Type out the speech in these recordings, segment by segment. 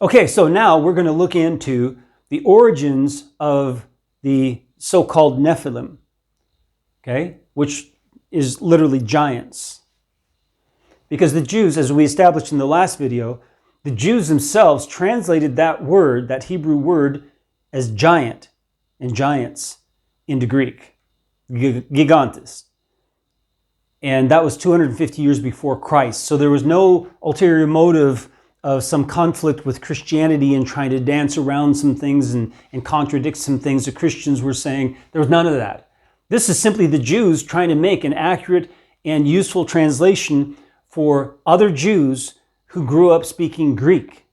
Okay, so now we're going to look into the origins of the so-called Nephilim, okay, which is literally giants. Because the Jews, as we established in the last video, the Jews themselves translated that word, that Hebrew word, as giant and giants into Greek, gigantes. And that was 250 years before Christ. So there was no ulterior motive of some conflict with Christianity and trying to dance around some things and contradict some things the Christians were saying. There was none of that. This is simply the Jews trying to make an accurate and useful translation for other Jews who grew up speaking Greek,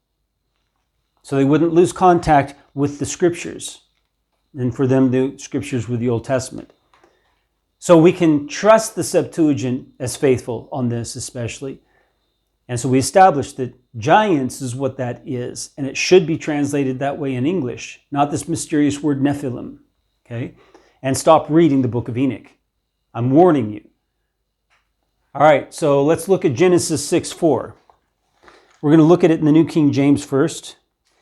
so they wouldn't lose contact with the scriptures. And for them, the scriptures were the Old Testament. So we can trust the Septuagint as faithful on this especially. And so we established that giants is what that is, and it should be translated that way in English, not this mysterious word Nephilim, okay? And stop reading the book of Enoch. I'm warning you. All right, so let's look at Genesis 6:4. We're going to look at it in the New King James first.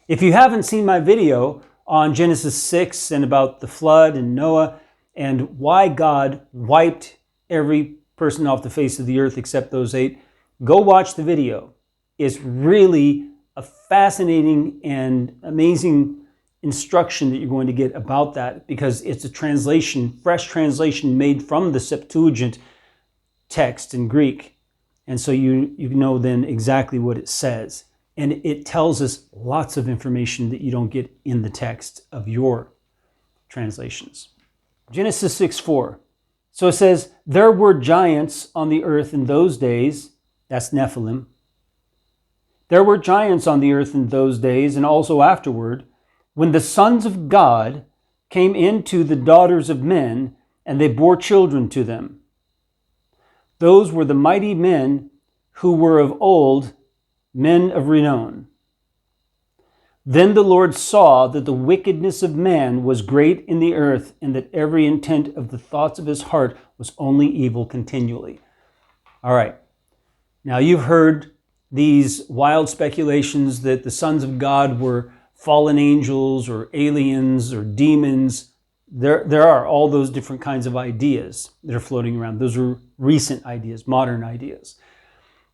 If you haven't seen my video on Genesis 6 and about the flood and Noah and why God wiped every person off the face of the earth except those 8, go watch the video. It's really a fascinating and amazing instruction that you're going to get about that, because it's a translation, fresh translation made from the Septuagint text in Greek. And so you know then exactly what it says. And it tells us lots of information that you don't get in the text of your translations. Genesis 6:4. So it says, there were giants on the earth in those days. That's Nephilim. There were giants on the earth in those days and also afterward, when the sons of God came into the daughters of men, and they bore children to them. Those were the mighty men who were of old, men of renown. Then the Lord saw that the wickedness of man was great in the earth, and that every intent of the thoughts of his heart was only evil continually. All right. Now you've heard these wild speculations that the sons of God were fallen angels or aliens or demons. There are all those different kinds of ideas that are floating around. Those are recent ideas, modern ideas.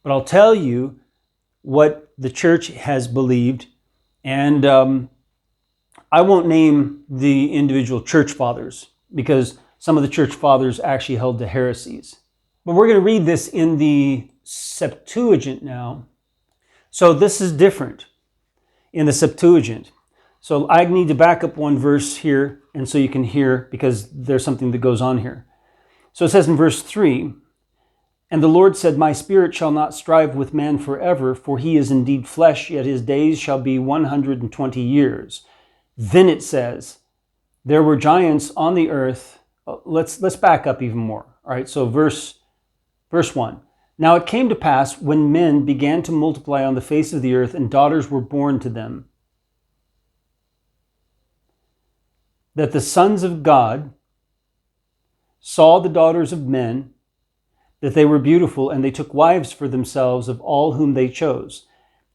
But I'll tell you what the church has believed, and I won't name the individual church fathers because some of the church fathers actually held to heresies. But we're going to read this in the Septuagint now. So this is different in the Septuagint. So I need to back up one verse here, and so you can hear, because there's something that goes on here. So it says in verse 3, and the Lord said, my spirit shall not strive with man forever, for he is indeed flesh, yet his days shall be 120 years. Then it says, there were giants on the earth. Let's back up even more. All right, so verse 1. Now it came to pass when men began to multiply on the face of the earth, and daughters were born to them, that the sons of God saw the daughters of men, that they were beautiful, and they took wives for themselves of all whom they chose.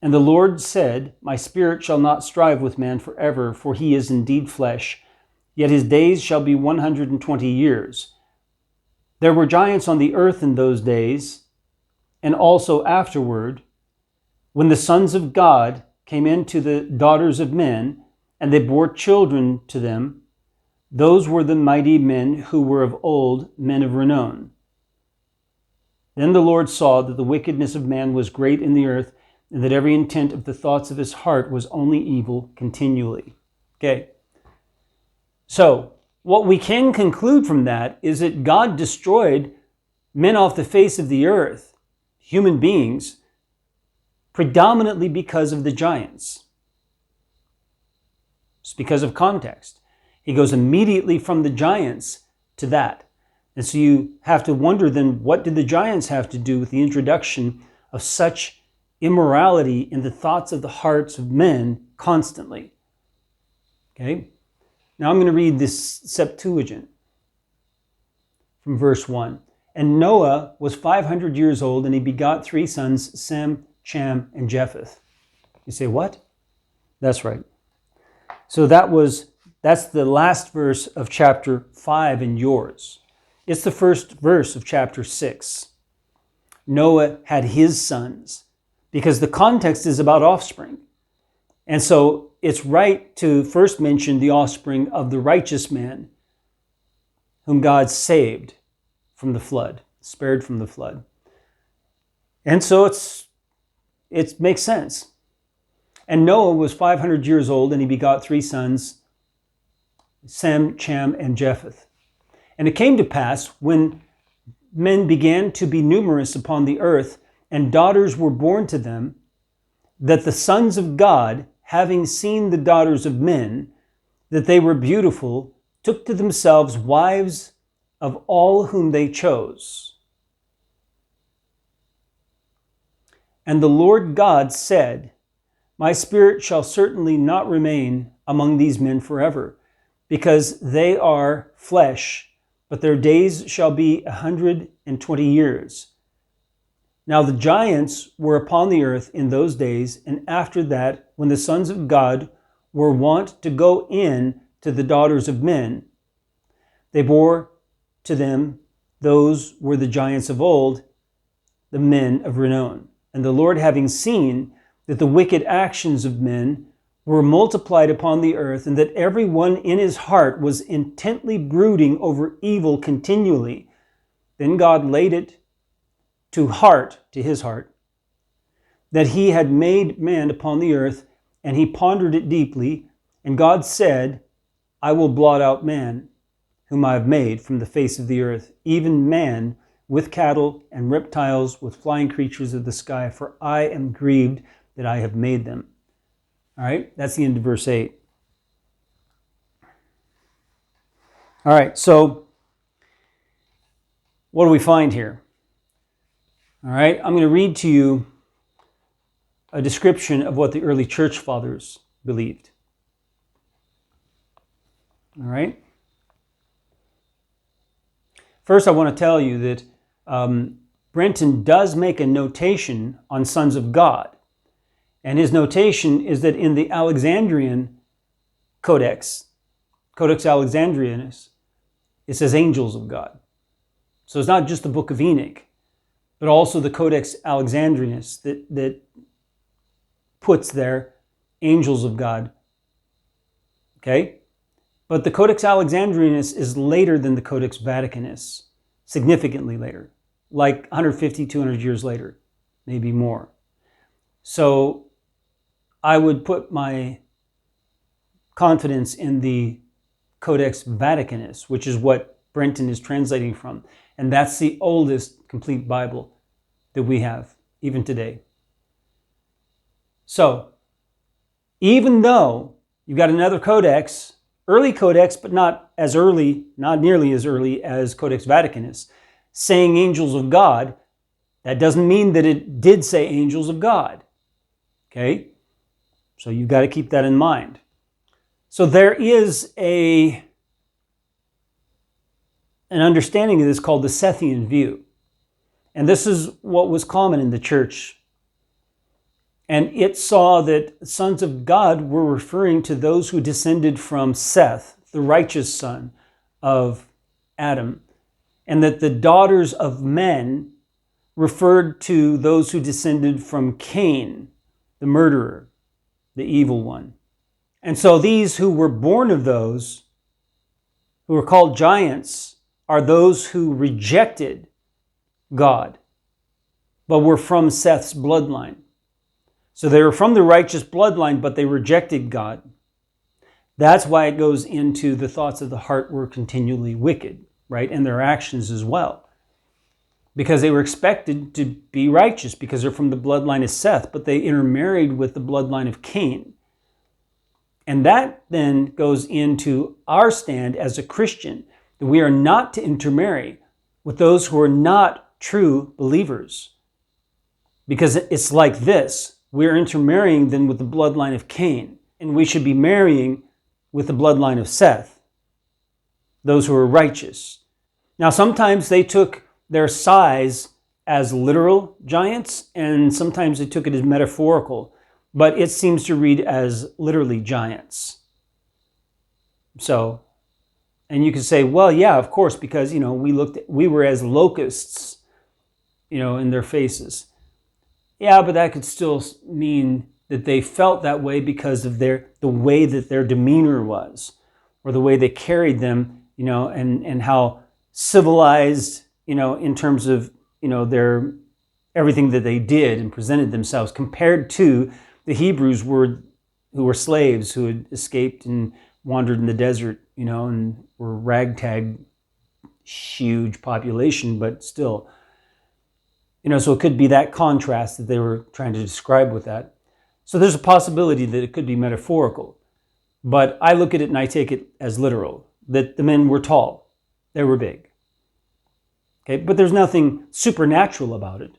And the Lord said, my spirit shall not strive with man forever, for he is indeed flesh, yet his days shall be 120 years. There were giants on the earth in those days, and also afterward, when the sons of God came into the daughters of men, and they bore children to them. Those were the mighty men who were of old, men of renown. Then the Lord saw that the wickedness of man was great in the earth, and that every intent of the thoughts of his heart was only evil continually. Okay. So, what we can conclude from that is that God destroyed men off the face of the earth, human beings, predominantly because of the giants. It's because of context. He goes immediately from the giants to that. And so you have to wonder then, what did the giants have to do with the introduction of such immorality in the thoughts of the hearts of men constantly? Okay. Now I'm going to read this Septuagint from verse 1. And Noah was 500 years old, and he begot 3 sons, Sem, Cham, and Japheth. You say, what? That's right. So that's the last verse of chapter 5 in yours. It's the first verse of chapter 6. Noah had his sons, because the context is about offspring. And so it's right to first mention the offspring of the righteous man whom God saved from the flood, spared from the flood. And so it makes sense. And Noah was 500 years old, and he begot 3 sons, Sem, Cham, and Japheth. And it came to pass, when men began to be numerous upon the earth, and daughters were born to them, that the sons of God, having seen the daughters of men, that they were beautiful, took to themselves wives of all whom they chose. And the Lord God said, My spirit shall certainly not remain among these men forever, because they are flesh, but their days shall be 120 years. Now the giants were upon the earth in those days, and after that, when the sons of God were wont to go in to the daughters of men, they bore to them, those were the giants of old, the men of renown. And the Lord, having seen that the wicked actions of men were multiplied upon the earth, and that every one in his heart was intently brooding over evil continually, then God laid it to his heart, that he had made man upon the earth, and he pondered it deeply. And God said, I will blot out man, whom I have made from the face of the earth, even man with cattle and reptiles, with flying creatures of the sky, for I am grieved that I have made them. All right, that's the end of verse 8. All right, so what do we find here? All right, I'm going to read to you a description of what the early church fathers believed. All right. First, I want to tell you that Brenton does make a notation on sons of God. And his notation is that in the Alexandrian Codex Alexandrinus, it says angels of God. So it's not just the Book of Enoch, but also the Codex Alexandrinus that puts there angels of God. Okay? But the Codex Alexandrinus is later than the Codex Vaticanus, significantly later, like 150, 200 years later, maybe more. So I would put my confidence in the Codex Vaticanus, which is what Brenton is translating from. And that's the oldest complete Bible that we have, even today. So, even though you've got another codex, early codex, but not nearly as early as Codex Vaticanus, saying angels of God, that doesn't mean that it did say angels of God. Okay? So you've got to keep that in mind. So there is an understanding of this called the Sethian view. And this is what was common in the church. And it saw that sons of God were referring to those who descended from Seth, the righteous son of Adam, and that the daughters of men referred to those who descended from Cain, the murderer, the evil one. And so these who were born of those, who are called giants, are those who rejected God, but were from Seth's bloodline. So they were from the righteous bloodline, but they rejected God. That's why it goes into the thoughts of the heart were continually wicked, right? And their actions as well. Because they were expected to be righteous because they're from the bloodline of Seth, but they intermarried with the bloodline of Cain. And that then goes into our stand as a Christian, that we are not to intermarry with those who are not true believers. Because it's like this. We're intermarrying then with the bloodline of Cain, and we should be marrying with the bloodline of Seth, those who are righteous. Now, sometimes they took their size as literal giants, and sometimes they took it as metaphorical. but it seems to read as literally giants. So, and you could say, well, yeah, of course, because, we were as locusts, in their faces. Yeah, but that could still mean that they felt that way because of the way that their demeanor was, or the way they carried them, and how civilized, in terms of, their everything that they did and presented themselves, compared to the Hebrews who were slaves, who had escaped and wandered in the desert, and were ragtag, huge population, but still, so it could be that contrast that they were trying to describe with that. So there's a possibility that it could be metaphorical, but I look at it and I take it as literal, that the men were tall, they were big. Okay, but there's nothing supernatural about it.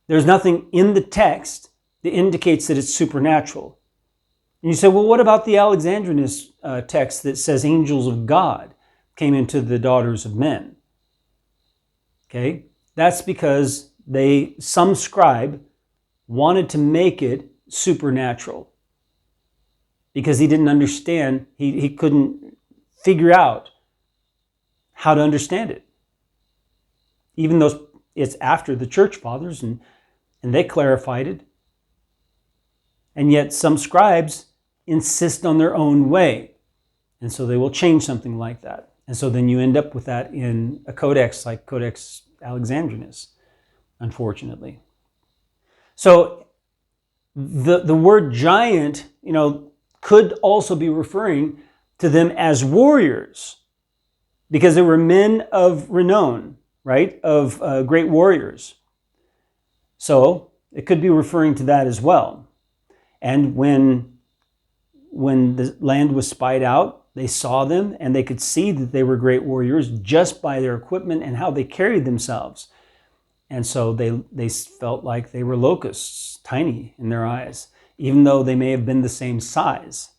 There's nothing in the text that indicates that it's supernatural. And you say, well, what about the Alexandrinus text that says angels of God came into the daughters of men? Okay, that's because some scribe wanted to make it supernatural because he didn't understand, he couldn't figure out how to understand it. Even though it's after the church fathers and they clarified it. And yet some scribes insist on their own way. And so they will change something like that. And so then you end up with that in a codex like Codex Alexandrinus, unfortunately. So the word giant, could also be referring to them as warriors, because they were men of renown, right? Of great warriors. So it could be referring to that as well. And when the land was spied out, they saw them and they could see that they were great warriors just by their equipment and how they carried themselves. And so they felt like they were locusts, tiny in their eyes, even though they may have been the same size.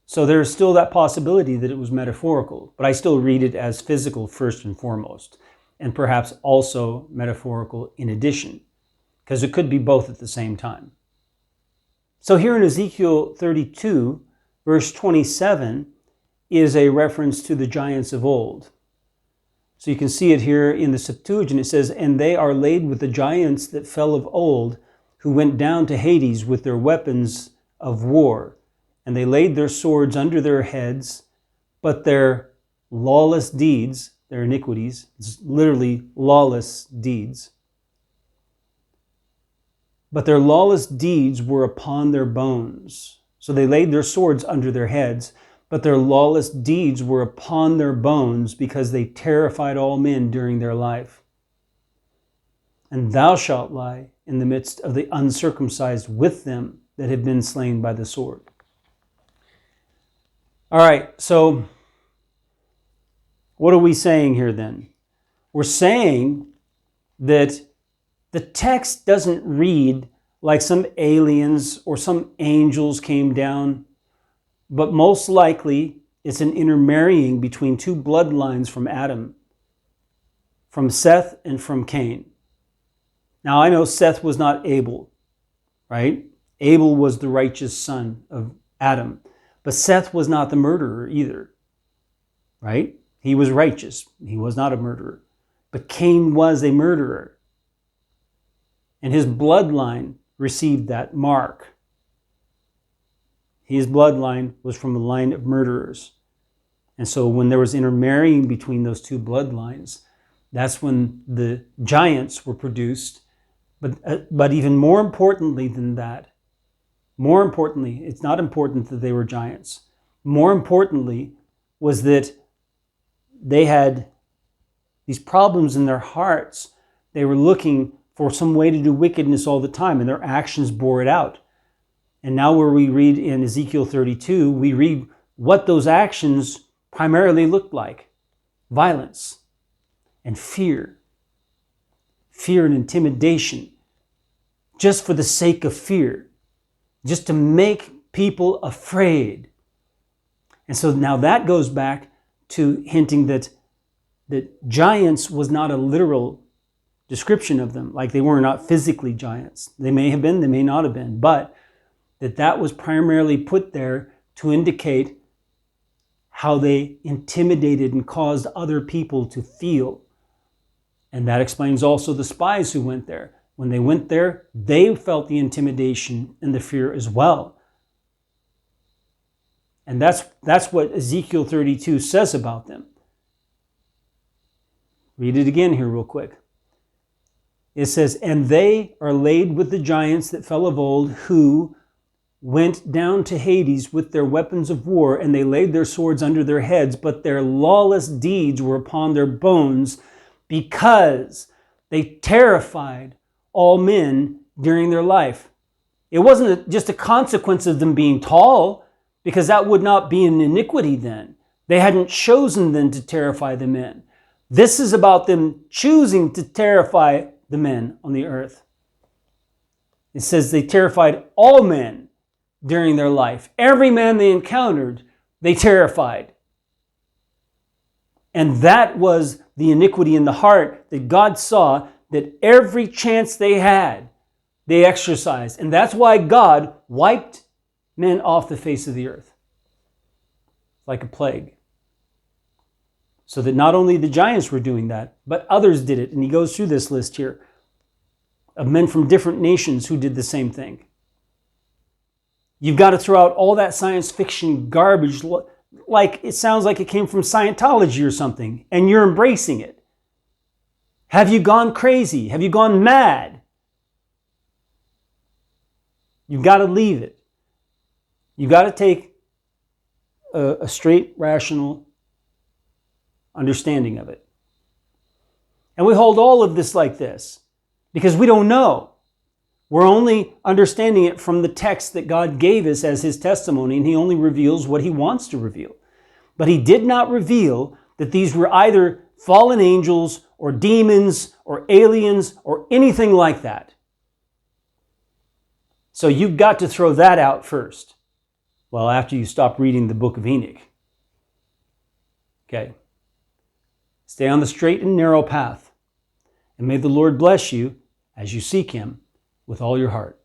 So there's still that possibility that it was metaphorical, but I still read it as physical first and foremost, and perhaps also metaphorical in addition, because it could be both at the same time. So here in Ezekiel 32, verse 27, is a reference to the giants of old. So you can see it here in the Septuagint. It says, "And they are laid with the giants that fell of old, who went down to Hades with their weapons of war. And they laid their swords under their heads, but their lawless deeds," their iniquities, it's literally lawless deeds, "but their lawless deeds were upon their bones." So they laid their swords under their heads, but their lawless deeds were upon their bones, because they terrified all men during their life. "And thou shalt lie in the midst of the uncircumcised with them that have been slain by the sword." All right, so what are we saying here then? We're saying that the text doesn't read like some aliens or some angels came down, but most likely it's an intermarrying between two bloodlines from Adam, from Seth and from Cain. Now I know Seth was not Abel, right? Abel was the righteous son of Adam, but Seth was not the murderer either, right? He was righteous. He was not a murderer. But Cain was a murderer. And his bloodline received that mark. His bloodline was from a line of murderers. And so when there was intermarrying between those two bloodlines, that's when the giants were produced. But even more importantly than that, it's not important that they were giants. More importantly was that they had these problems in their hearts. They were looking for some way to do wickedness all the time, and their actions bore it out. And now where we read in Ezekiel 32, we read what those actions primarily looked like: violence and fear and intimidation, just for the sake of fear, just to make people afraid. And so now that goes back to hinting that giants was not a literal description of them, like they were not physically giants. They may have been, they may not have been, but that was primarily put there to indicate how they intimidated and caused other people to feel. And that explains also the spies who went there. When they went there, they felt the intimidation and the fear as well. And that's what Ezekiel 32 says about them. Read it again here real quick. It says, "And they are laid with the giants that fell of old, who went down to Hades with their weapons of war, and they laid their swords under their heads, but their lawless deeds were upon their bones, because they terrified all men during their life." It wasn't just a consequence of them being tall, because that would not be an iniquity then. They hadn't chosen then to terrify the men. This is about them choosing to terrify the men on the earth. It says they terrified all men during their life. Every man they encountered, they terrified. And that was the iniquity in the heart that God saw, that every chance they had, they exercised. And that's why God wiped men off the face of the earth like a plague. So that not only the giants were doing that, but others did it. And he goes through this list here of men from different nations who did the same thing. You've got to throw out all that science fiction garbage, like it sounds like it came from Scientology or something, and you're embracing it. Have you gone crazy? Have you gone mad? You've got to leave it. You've got to take a straight, rational understanding of it. And we hold all of this like this because we don't know. We're only understanding it from the text that God gave us as his testimony, and he only reveals what he wants to reveal. But he did not reveal that these were either fallen angels or demons or aliens or anything like that. So you've got to throw that out first. Well, after you stop reading the book of Enoch. Okay. Stay on the straight and narrow path. And may the Lord bless you as you seek him with all your heart.